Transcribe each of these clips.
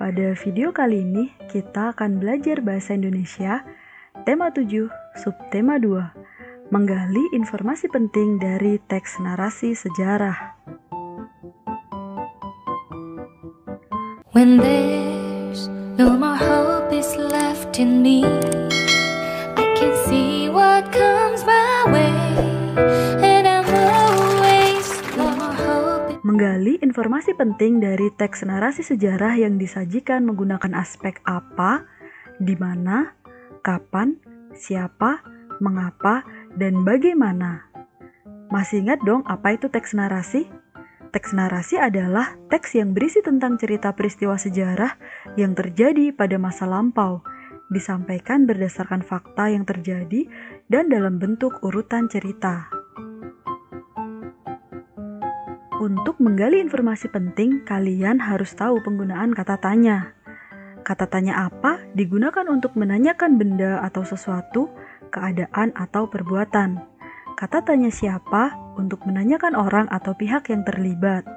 Pada video kali ini, kita akan belajar bahasa Indonesia, tema 7, subtema 2, menggali informasi penting dari teks narasi sejarah. When there's no more hope is left in me, I can see what comes my way, and I'm always no more hope. Menggali informasi penting dari teks narasi sejarah yang disajikan menggunakan aspek apa, di mana, kapan, siapa, mengapa, dan bagaimana. Masih ingat dong apa itu teks narasi? Teks narasi adalah teks yang berisi tentang cerita peristiwa sejarah yang terjadi pada masa lampau, disampaikan berdasarkan fakta yang terjadi dan dalam bentuk urutan cerita. Untuk menggali informasi penting, kalian harus tahu penggunaan kata tanya. Kata tanya apa digunakan untuk menanyakan benda atau sesuatu, keadaan atau perbuatan. Kata tanya siapa untuk menanyakan orang atau pihak yang terlibat.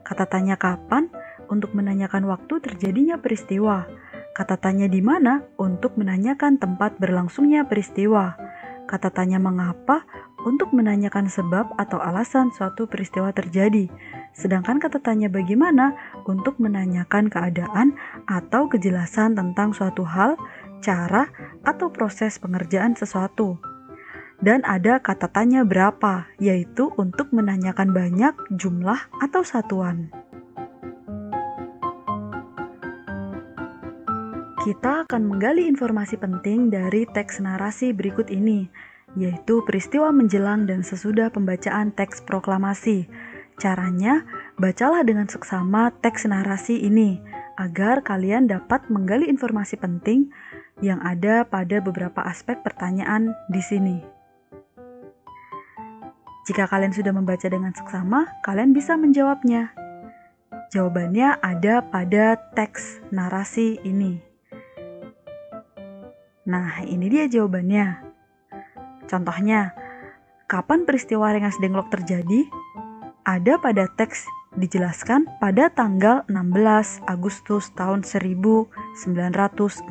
Kata tanya kapan untuk menanyakan waktu terjadinya peristiwa. Kata tanya di mana untuk menanyakan tempat berlangsungnya peristiwa. Kata tanya mengapa untuk menanyakan sebab atau alasan suatu peristiwa terjadi. Sedangkan kata tanya bagaimana untuk menanyakan keadaan atau kejelasan tentang suatu hal, cara, atau proses pengerjaan sesuatu. Dan ada kata tanya berapa, yaitu untuk menanyakan banyak, jumlah, atau satuan. Kita akan menggali informasi penting dari teks narasi berikut ini, yaitu peristiwa menjelang dan sesudah pembacaan teks proklamasi. Caranya, bacalah dengan seksama teks narasi ini, agar kalian dapat menggali informasi penting yang ada pada beberapa aspek pertanyaan di sini. Jika kalian sudah membaca dengan seksama, kalian bisa menjawabnya. Jawabannya ada pada teks narasi ini. Nah, ini dia jawabannya. Contohnya, kapan peristiwa Rengas Dengklok terjadi? Ada pada teks dijelaskan pada tanggal 16 Agustus tahun 1945.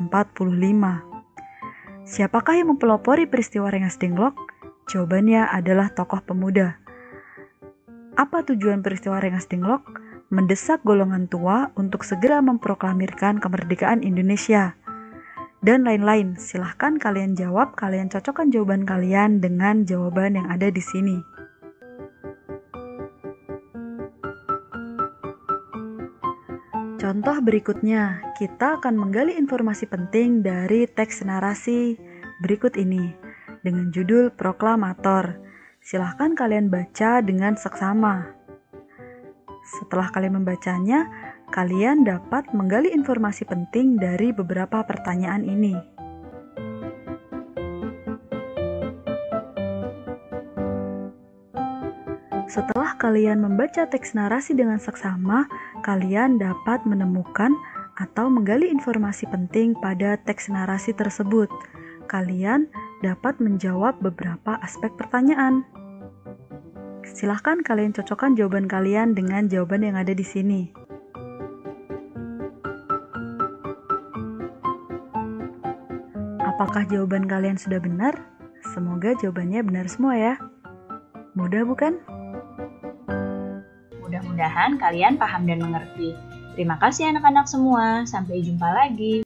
Siapakah yang mempelopori peristiwa Rengas Dengklok? Jawabannya adalah tokoh pemuda. Apa tujuan peristiwa Rengas Dengklok? Mendesak golongan tua untuk segera memproklamirkan kemerdekaan Indonesia. Dan lain-lain, silahkan kalian jawab, kalian cocokkan jawaban kalian dengan jawaban yang ada di sini. Contoh berikutnya, kita akan menggali informasi penting dari teks narasi berikut ini dengan judul Proklamator. Silahkan kalian baca dengan seksama. Setelah kalian membacanya, kalian dapat menggali informasi penting dari beberapa pertanyaan ini. Setelah kalian membaca teks narasi dengan seksama, kalian dapat menemukan atau menggali informasi penting pada teks narasi tersebut. Kalian dapat menjawab beberapa aspek pertanyaan. Silahkan kalian cocokkan jawaban kalian dengan jawaban yang ada di sini. Apakah jawaban kalian sudah benar? Semoga jawabannya benar semua ya. Mudah bukan? Mudah-mudahan kalian paham dan mengerti. Terima kasih anak-anak semua. Sampai jumpa lagi.